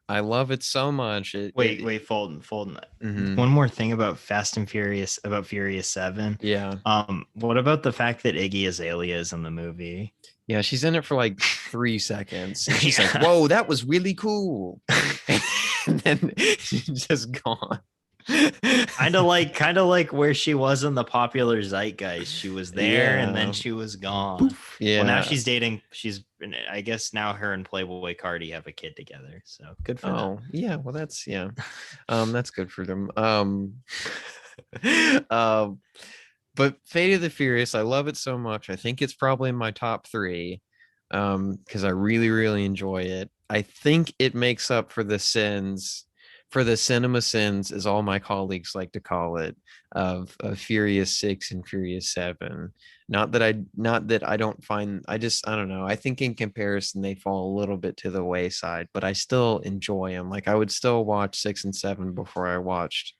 I love it so much. Wait, Fulton. Mhm. One more thing about Furious 7. Yeah. What about the fact that Iggy Azalea is in the movie? Yeah, she's in it for like 3 seconds. And she's like, Yeah. whoa, that was really cool. And then she's just gone. kind of like where she was in the popular zeitgeist. She was there and Yeah. then she was gone. Yeah. Well, now I guess now her and Playboy Cardi have a kid together, so good for them. Oh, yeah. Well, that's that's good for them. But Fate of the Furious, I love it so much. I think it's probably in my top 3, because I really, really enjoy it. I think it makes up for the cinema sins, as all my colleagues like to call it, of Furious 6 and Furious 7. Not that I don't find, I don't know. I think in comparison they fall a little bit to the wayside, but I still enjoy them. Like I would still watch 6 and 7 before I watched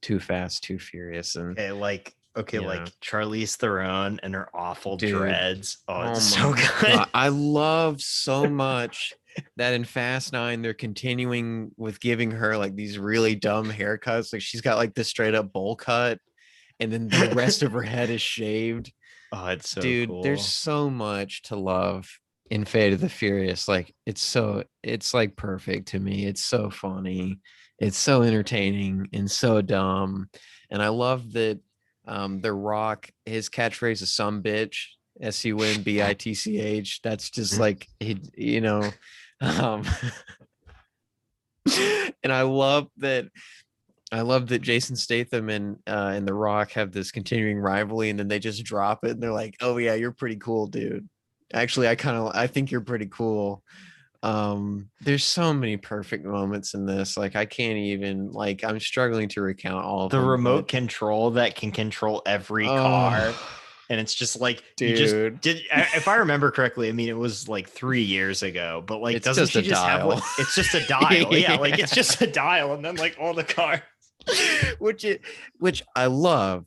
Too Fast, Too Furious. And like Charlize Theron and her awful Dude. dreads. Oh, it's my so good. God, I love so much that in Fast 9 they're continuing with giving her like these really dumb haircuts. Like she's got like the straight up bowl cut, and then the rest of her head is shaved. Oh, it's so Dude, cool. there's so much to love in Fate of the Furious. Like it's like perfect to me. It's so funny, it's so entertaining and so dumb. And I love that The Rock, his catchphrase is "some bitch," SUNBITCH. That's just like and I love that Jason Statham and The Rock have this continuing rivalry, and then they just drop it and they're like, "Oh yeah, you're pretty cool, dude. Actually, I think you're pretty cool." There's so many perfect moments in this. Like I can't even, like, I'm struggling to recount all of the them, remote but control that can control every car. And it's just like, you just dude. did. If I remember correctly, I mean, it was like 3 years ago, but like, It's doesn't just she a just have dial. it's just a dial? Yeah, like Yeah. it's just a dial, and then like all the cars. which I love.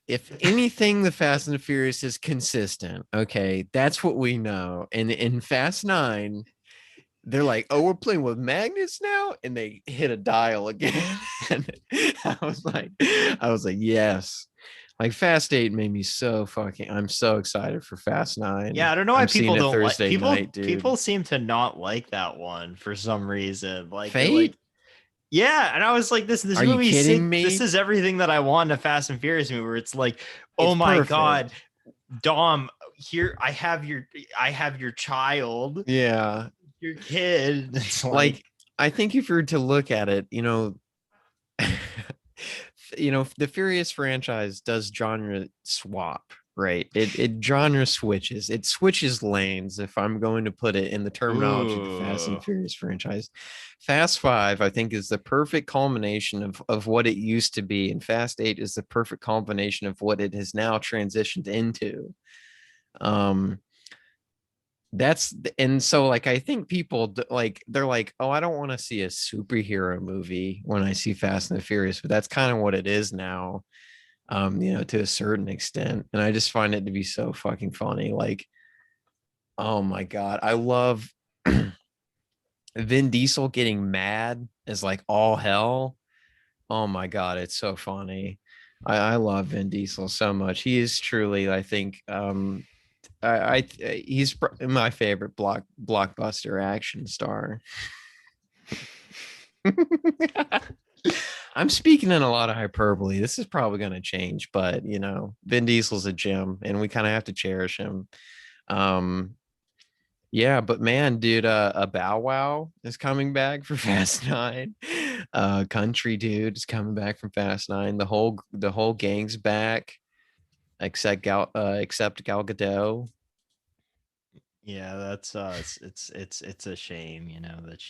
If anything, the Fast and the Furious is consistent. Okay, that's what we know. And in Fast 9, they're like, "Oh, we're playing with magnets now," and they hit a dial again. And I was like, yes. Like Fast 8 made me so fucking. I'm so excited for Fast 9. Yeah, I don't know why I'm seeing people it don't like Thursday people. night, dude. People seem to not like that one for some reason. Like, they're Fate? like, yeah, and I was like, this Are you movie. kidding me? This is everything that I want in a Fast and Furious movie. Where it's like, oh It's my perfect. god, Dom, here I have your child, Yeah. your kid. It's Like, I think if you were to look at it, you know, the Furious franchise does genre swap, right? It genre switches. It switches lanes, if I'm going to put it in the terminology of the Fast Ooh. and Furious franchise. Fast 5, I think, is the perfect culmination of what it used to be, and Fast 8 is the perfect culmination of what it has now transitioned into. That's and so like I think people like they're like, oh, I don't want to see a superhero movie when I see Fast and the Furious, but that's kind of what it is now, to a certain extent. And I just find it to be so fucking funny. Like, oh my god, I love Vin Diesel getting mad as like all hell. Oh my god, it's so funny. I love Vin Diesel so much. He is truly, I think, he's my favorite blockbuster action star. I'm speaking in a lot of hyperbole. This is probably going to change, but Vin Diesel's a gem, and we kind of have to cherish him. Yeah, but man, dude, a Bow Wow is coming back for Fast Nine. Country Dude is coming back from Fast Nine. The whole gang's back, except Gal Gadot. Yeah, that's it's a shame, that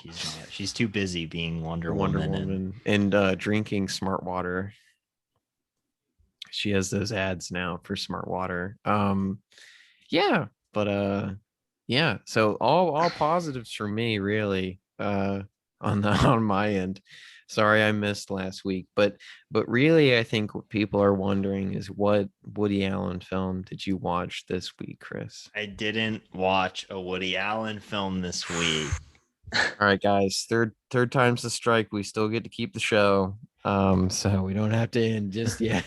she's too busy being Wonder Woman. And drinking Smart Water. She has those ads now for Smart Water. Yeah, but yeah, so all positives for me, really, on my end. Sorry I missed last week, but really I think what people are wondering is, what Woody Allen film did you watch this week, Chris? I didn't watch a Woody Allen film this week. All right, guys, third time's the strike. We still get to keep the show, so we don't have to end just yet.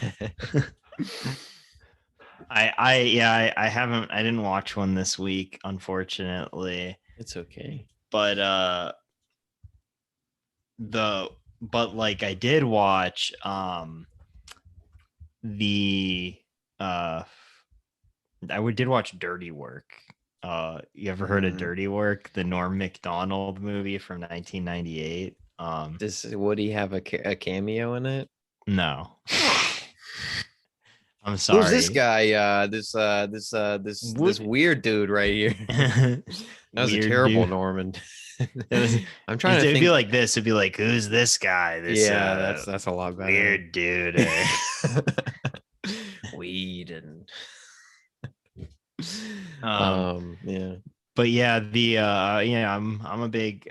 I didn't watch one this week, unfortunately. It's okay. But like I did watch did watch Dirty Work. You ever heard of Dirty Work? The Norm Macdonald movie from 1998. Does Woody have a cameo in it? No. I'm sorry. Who's this guy? This weird dude right here. That was a terrible dude. Norman. I'm trying to think. It'd be like this. It'd be like, who's this guy? That's a lot better. Weird dude. Weed and yeah. But yeah,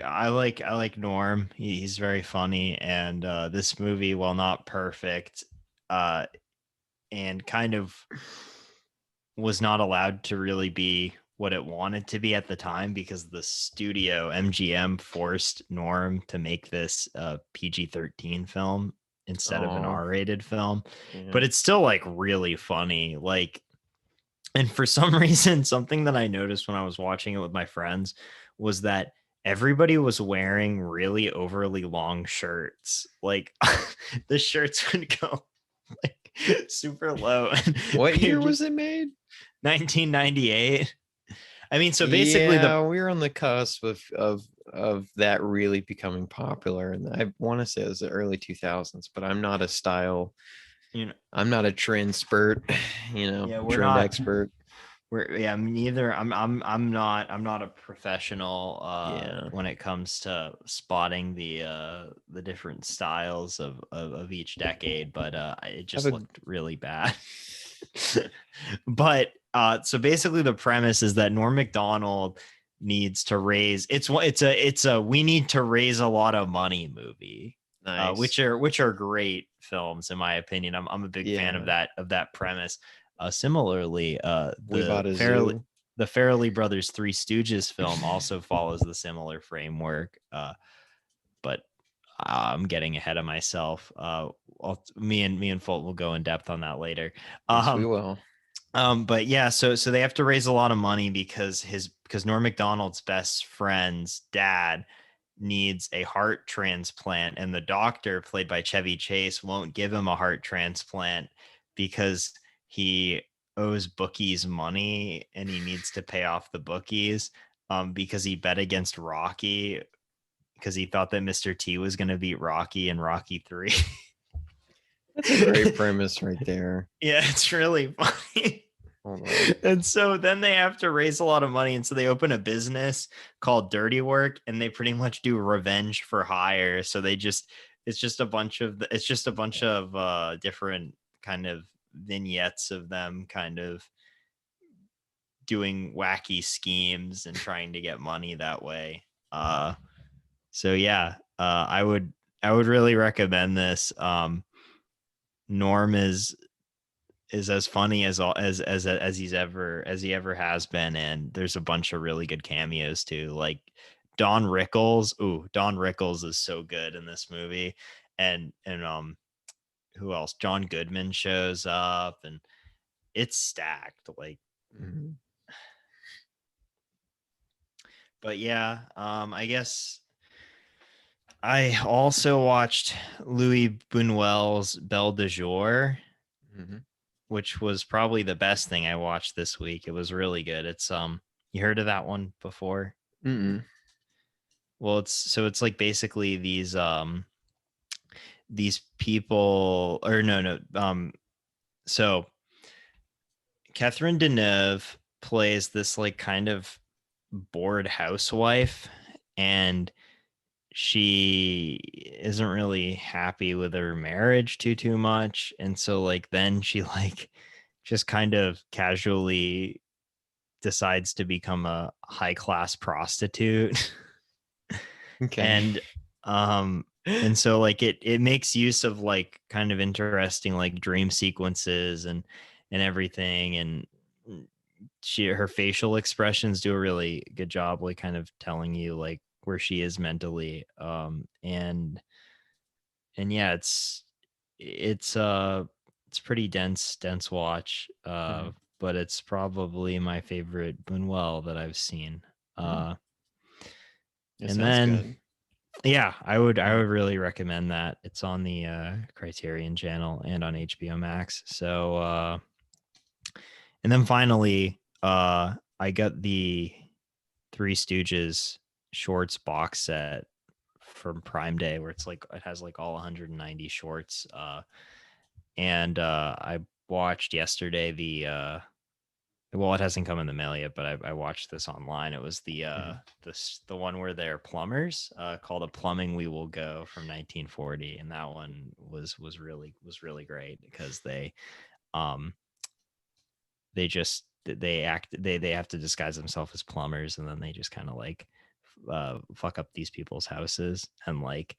I like Norm. He's very funny, and this movie, while not perfect, and kind of was not allowed to really be what it wanted to be at the time, because the studio MGM forced Norm to make this PG-13 film instead of an R-rated film. Yeah. But it's still like really funny. Like, and for some reason, something that I noticed when I was watching it with my friends was that everybody was wearing really overly long shirts. Like the shirts would go like super low. What year was it made? 1998. I mean, so basically, we were on the cusp of that really becoming popular, and I want to say it was the early 2000s. But I'm not a style, I'm not a trend spurt, trend expert. Neither. I'm not a professional when it comes to spotting the different styles of each decade, but it just looked really bad. But so basically the premise is that Norm Macdonald needs to raise it's a we need to raise a lot of money movie. Nice. which are great films in my opinion. I'm a big fan of that premise. Similarly, the Farrelly Brothers Three Stooges film also follows the similar framework, but I'm getting ahead of myself. Me and Folt will go in depth on that later. Yes, we will. But yeah, so they have to raise a lot of money because Norm Macdonald's best friend's dad needs a heart transplant, and the doctor, played by Chevy Chase, won't give him a heart transplant because he owes bookies money and he needs to pay off the bookies because he bet against Rocky because he thought that Mr. T was going to beat Rocky in Rocky 3. That's a great premise right there. Yeah, it's really funny. Hold on. And so then they have to raise a lot of money, and so they open a business called Dirty Work, and they pretty much do revenge for hire. So it's just a bunch of different kind of vignettes of them kind of doing wacky schemes and trying to get money that way. So yeah, I would really recommend this. Norm is as funny as he ever has been, and there's a bunch of really good cameos too, like Don Rickles. Don Rickles is so good in this movie, and who else? John Goodman shows up, and it's stacked. Like, but yeah, I guess I also watched Louis Buñuel's Belle de Jour. Which was probably the best thing I watched this week. It was really good. It's you heard of that one before? Well, it's like basically these people, or no so Catherine Deneuve plays this like kind of bored housewife, and she isn't really happy with her marriage too much, and so like then she like just kind of casually decides to become a high class prostitute. Okay. And so like it makes use of like kind of interesting like dream sequences and everything, and her facial expressions do a really good job like kind of telling you like where she is mentally. And yeah, it's pretty dense watch. But it's probably my favorite Buñuel that I've seen. And then good. Yeah, I would really recommend that. It's on the Criterion channel and on HBO Max. So and then finally I got the Three Stooges shorts box set from Prime Day, where it's like it has like all 190 shorts. And I watched yesterday the well, it hasn't come in the mail yet, but I watched this online. It was the one where they're plumbers, called A Plumbing We Will Go, from 1940, and that one was really great because they have to disguise themselves as plumbers, and then they just kind of like fuck up these people's houses. And like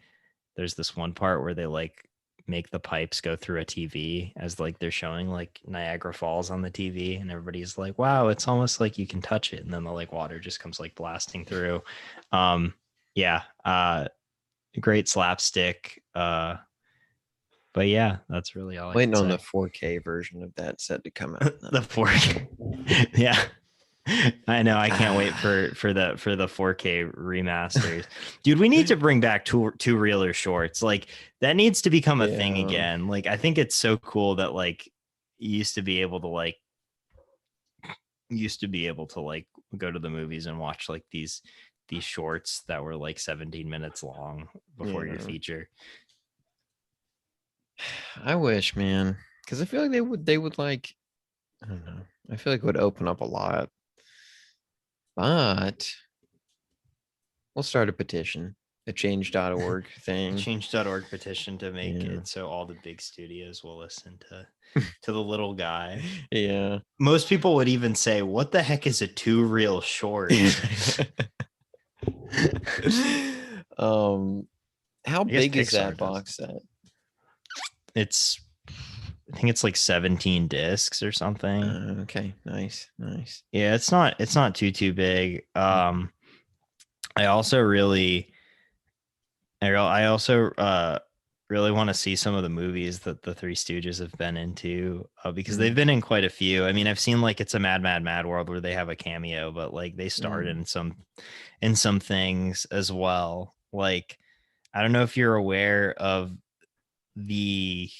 there's this one part where they like make the pipes go through a TV as like they're showing like Niagara Falls on the TV, and everybody's like, wow, it's almost like you can touch it, and then the like water just comes like blasting through. Great slapstick. But yeah, that's really all. Waiting on the 4K version of that set to come out. The 4K. Yeah. I know. I can't wait for the 4K remasters. Dude, we need to bring back two reeler shorts. Like that needs to become a thing again. Like I think it's so cool that like you used to be able to go to the movies and watch like these shorts that were like 17 minutes long before your feature. I wish, man, because I feel like they would like, I don't know. I feel like it would open up a lot. But we'll start a petition, a change.org thing. Change.org petition to make it so all the big studios will listen to the little guy. Yeah. Most people would even say, what the heck is a 2 reel short? How big is that box set? I think it's like 17 discs or something. Okay, nice. Yeah, it's not too big. I also really want to see some of the movies that the Three Stooges have been into, because they've been in quite a few. I mean, I've seen like It's a Mad World where they have a cameo, but like they starred in some things as well. Like, I don't know if you're aware of the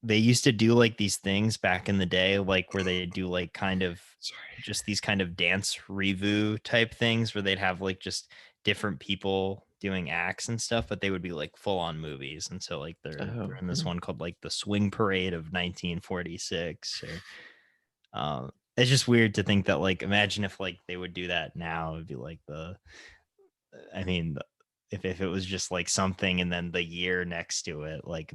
they used to do like these things back in the day, like where they do like kind of just these kind of dance revue type things where they'd have like just different people doing acts and stuff, but they would be like full on movies. And so like they're in this one called like the Swing Parade of 1946. Or it's just weird to think that like imagine if like they would do that now. It'd be like I mean, if it was just like something and then the year next to it, like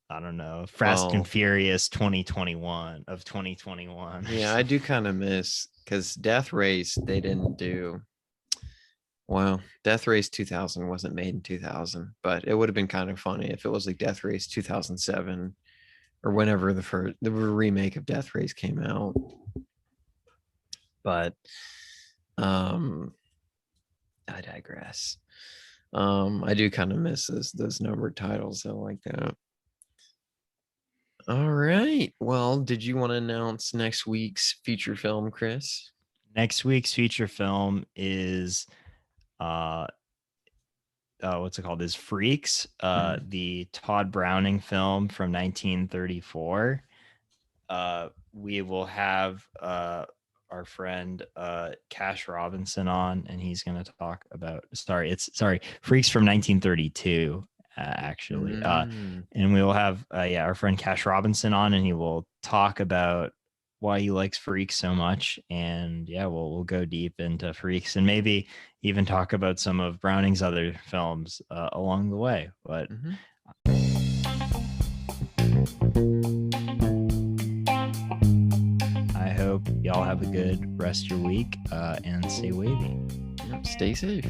I don't know, Fast and Furious 2021 of 2021. Yeah, I do kind of miss, because Death Race, they didn't do. Well, Death Race 2000 wasn't made in 2000, but it would have been kind of funny if it was like Death Race 2007 or whenever the remake of Death Race came out. But I digress. I do kind of miss those numbered titles. I like that. All right. Well, did you want to announce next week's feature film, Chris? Next week's feature film is what's it called? Is Freaks, the Todd Browning film from 1934. We will have our friend Cash Robinson on, and he's going to talk about Freaks from 1932. Actually, and we will have our friend Cash Robinson on, and he will talk about why he likes Freaks so much, and we'll go deep into Freaks and maybe even talk about some of Browning's other films along the way. But I hope y'all have a good rest of your week and stay wavy. Stay safe.